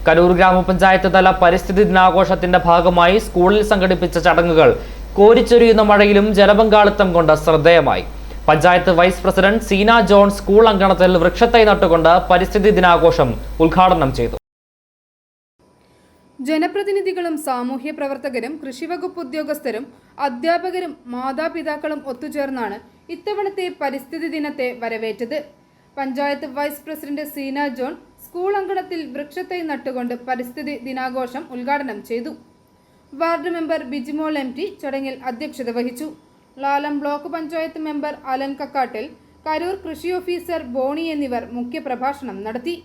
കരൂർ ഗ്രാമപഞ്ചായത്ത് തല പരിസ്ഥിതി ദിനാഘോഷത്തിന്റെ ഭാഗമായി സ്കൂളിൽ സംഘടിപ്പിച്ച ചടങ്ങുകൾ കോരിച്ചൊരിയുന്ന മഴയിലും ജനപങ്കാളിത്തം കൊണ്ട് ശ്രദ്ധേയമായി. Panchayat vice president Seena John school അങ്കണത്തിൽ വൃക്ഷത്തൈ നട്ടുകൊണ്ട് പരിസ്ഥിതി ദിനാഘോഷം ഉദ്ഘാടനം ചെയ്തു. ജനപ്രതിനിധികളും സാമൂഹ്യ പ്രവർത്തകരും കൃഷിവകുപ്പ് ഉദ്യോഗസ്ഥരും അധ്യാപകരും മാതാപിതാക്കളും ഒത്തുചേർന്നാണ് ഇത്തവണത്തെ പരിസ്ഥിതി ദിനത്തെ വരവേറ്റത്. Panchayat vice president Seena John school അങ്കണത്തിൽ വൃക്ഷത്തൈ നട്ടുകൊണ്ട് പരിസ്ഥിതി ദിനാഘോഷം ഉദ്ഘാടനം ചെയ്തു. വാർഡ് മെമ്പർ ബിജിമോൾ MT ചടങ്ങിൽ അധ്യക്ഷത വഹിച്ചു. ലാലം ബ്ലോക്ക് പഞ്ചായത്ത് മെമ്പർ അലൻ കക്കാട്ടിൽ, കരൂർ കൃഷി ഓഫീസർ ബോണി എന്നിവർ മുഖ്യപ്രഭാഷണം നടത്തി.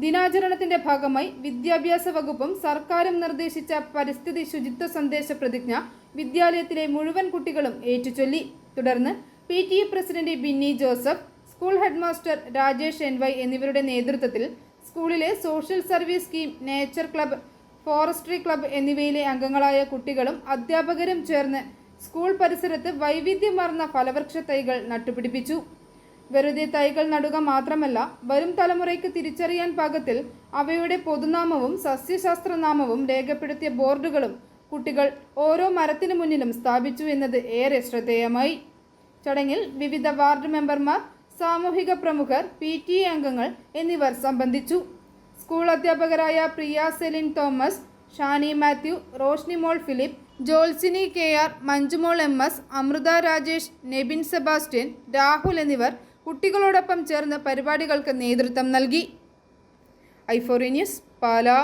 ദിനാചരണത്തിന്റെ ഭാഗമായി വിദ്യാഭ്യാസ വകുപ്പും സർക്കാരും നിർദ്ദേശിച്ച പരിസ്ഥിതി ശുചിത്വ സന്ദേശ പ്രതിജ്ഞ വിദ്യാലയത്തിലെ മുഴുവൻ കുട്ടികളും ഏറ്റുചൊല്ലി. തുടർന്ന് PTA president Binny Joseph, school headmaster Rajesh NY എന്നിവരുടെ നേതൃത്വത്തിൽ സ്കൂളിലെ social service scheme, nature club, forestry club എന്നിവയിലെ അംഗങ്ങളായ കുട്ടികളും അധ്യാപകരും ചേർന്ന് സ്കൂൾ പരിസരത്ത് വൈവിധ്യമാർന്ന ഫലവൃക്ഷ തൈകൾ നട്ടുപിടിപ്പിച്ചു. വെറുതെ തൈകൾ നടുക മാത്രമല്ല, വരും തലമുറയ്ക്ക് തിരിച്ചറിയാൻ പാകത്തിൽ അവയുടെ പൊതുനാമവും സസ്യശാസ്ത്രനാമവും രേഖപ്പെടുത്തിയ ബോർഡുകളും കുട്ടികൾ ഓരോ മരത്തിനു മുന്നിലും സ്ഥാപിച്ചു എന്നത് ഏറെ ശ്രദ്ധേയമായി. ചടങ്ങിൽ വിവിധ വാർഡ് മെമ്പർമാർ, സാമൂഹിക പ്രമുഖർ, PTA അംഗങ്ങൾ എന്നിവർ സംബന്ധിച്ചു. സ്കൂൾ അധ്യാപകരായ പ്രിയ സെലിൻ തോമസ്, ഷാനി മാത്യു, റോഷ്നി മോൾ ഫിലിപ്പ്, ജോൾസിനി KR, മഞ്ജുമോൾ MS, അമൃത രാജേഷ്, നെബിൻ സെബാസ്റ്റ്യൻ, രാഹുൽ എന്നിവർ കുട്ടികളോടൊപ്പം ചേർന്ന് പരിപാടികൾക്ക് നേതൃത്വം നൽകി. i4 news, Pala.